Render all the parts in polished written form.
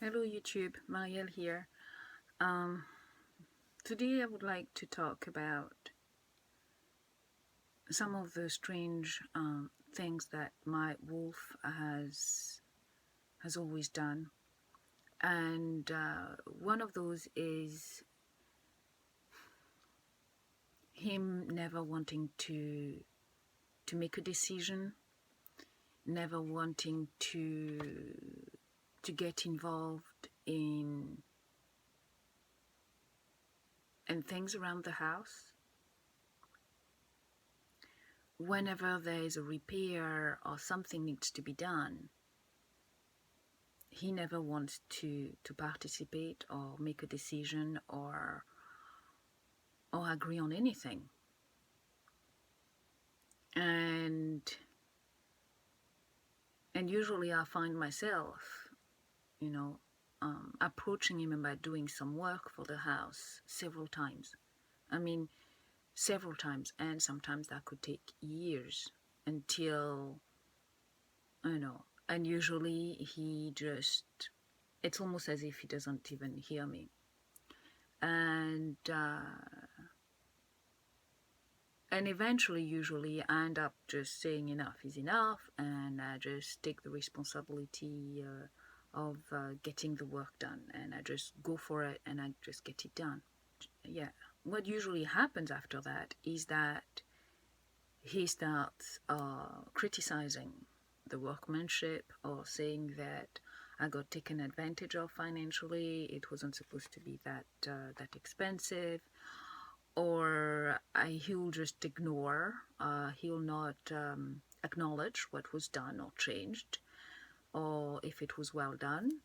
Hello YouTube, Marielle here. Um, Today I would like to talk about some of the strange things that my wolf has always done, and one of those is him never wanting to make a decision, never wanting to get involved in things around the house. Whenever there is a repair or something needs to be done, he never wants to participate or make a decision or agree on anything. And usually I find myself, you know, approaching him about doing some work for the house several times. I mean, several times, and sometimes that could take years until, and usually he just, it's almost as if he doesn't even hear me. And eventually, usually, I end up just saying enough is enough, and I just take the responsibility of getting the work done, and I just go for it, and I just get it done. Yeah. What usually happens after that is that he starts criticizing the workmanship or saying that I got taken advantage of financially, it wasn't supposed to be that expensive, or he'll just ignore, he'll not acknowledge what was done or changed, or if it was well done.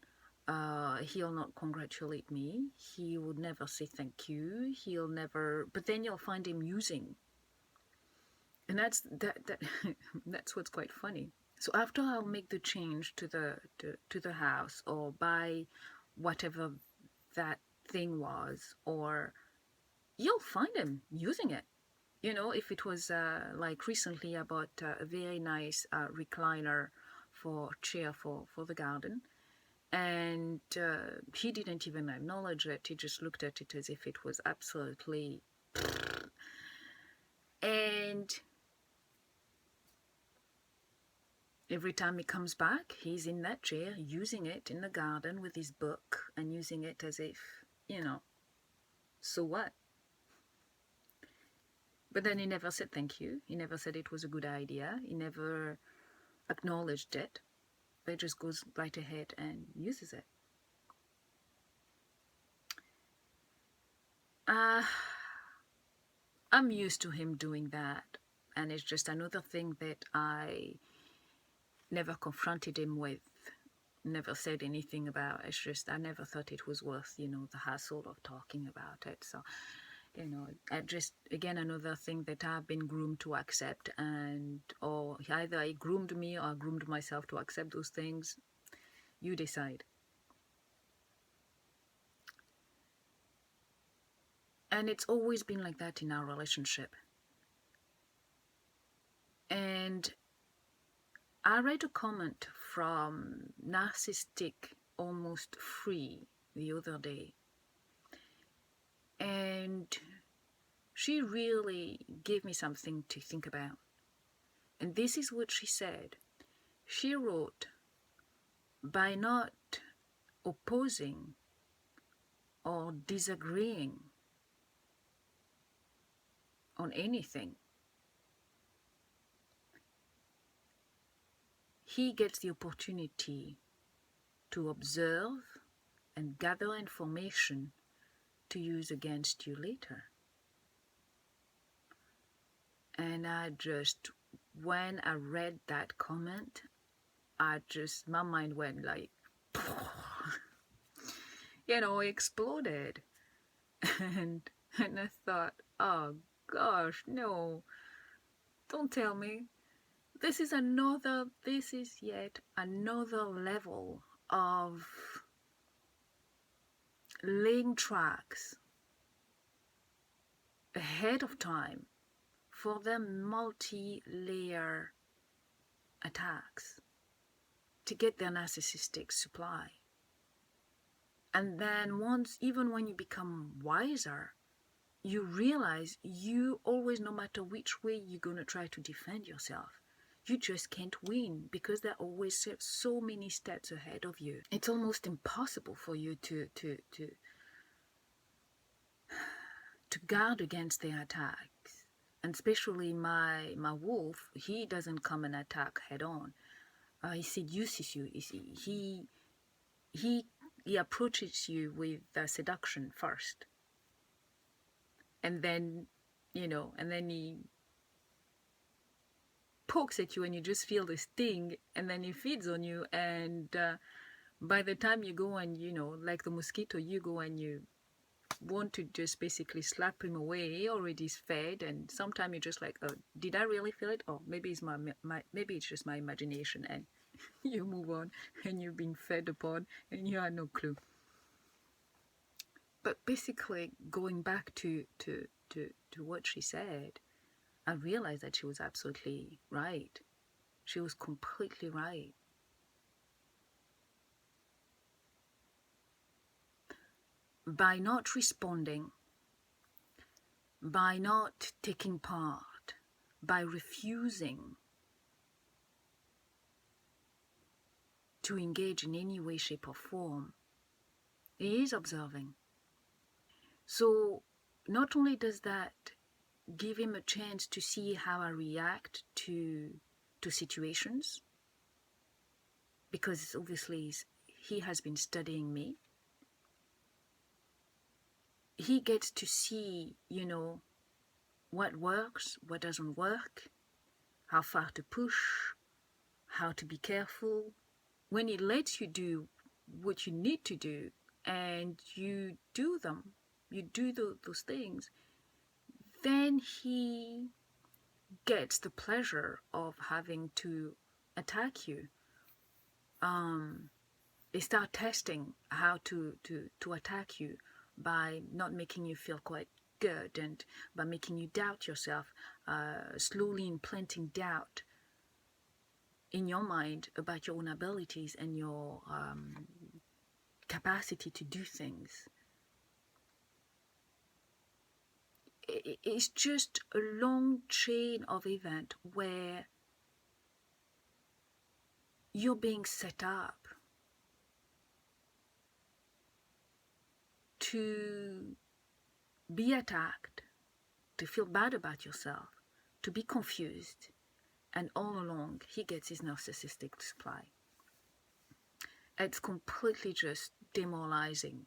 He'll not congratulate me, he would never say thank you, he'll never, but then you'll find him using. And that's that's what's quite funny. So after I'll make the change to the house or buy whatever that thing was, or you'll find him using it. You know, if it was like recently I bought a very nice recliner for chair for the garden, and he didn't even acknowledge it. He just looked at it as if it was absolutely and every time he comes back, he's in that chair using it in the garden with his book and using it as if, so what? But then he never said thank you. He never said it was a good idea. He never acknowledged it. But he just goes right ahead and uses it. I'm used to him doing that. And it's just another thing that I never confronted him with, never said anything about. It's just I never thought it was worth, the hassle of talking about it. So, I just, again, another thing that I've been groomed to accept, and or either he groomed me or I groomed myself to accept those things. You decide. And it's always been like that in our relationship. And I read a comment from Narcissistic Almost Free the other day, and she really gave me something to think about. And this is what she said. She wrote, by not opposing or disagreeing on anything, he gets the opportunity to observe and gather information to use against you later. And when I read that comment, my mind went like, exploded. And I thought, oh gosh, no, don't tell me. This is yet another level of laying tracks ahead of time for their multi-layer attacks to get their narcissistic supply. And then once, even when you become wiser, you realize you always, no matter which way you're going to try to defend yourself, you just can't win because there are always so many steps ahead of you. It's almost impossible for you to guard against the attacks. And especially my wolf, he doesn't come and attack head on. He seduces you. He approaches you with seduction first, and then and then he pokes at you, and you just feel the sting, and then he feeds on you, and by the time you go and like the mosquito, you go and you want to just basically slap him away. He already is fed, and sometimes you're just like, oh, did I really feel it? Oh, maybe it's maybe it's just my imagination, and you move on, and you're being fed upon, and you had no clue. But basically, going back to what she said, I realized that she was absolutely right. She was completely right. By not responding, by not taking part, by refusing to engage in any way, shape, or form, he is observing. So not only does that give him a chance to see how I react to situations, because obviously he has been studying me. He gets to see, what works, what doesn't work, how far to push, how to be careful. When he lets you do what you need to do and you do them, you do those things, then he gets the pleasure of having to attack you. They start testing how to attack you by not making you feel quite good, and by making you doubt yourself, slowly implanting doubt in your mind about your own abilities and your capacity to do things. It's just a long chain of events where you're being set up to be attacked, to feel bad about yourself, to be confused, and all along he gets his narcissistic supply. It's completely just demoralizing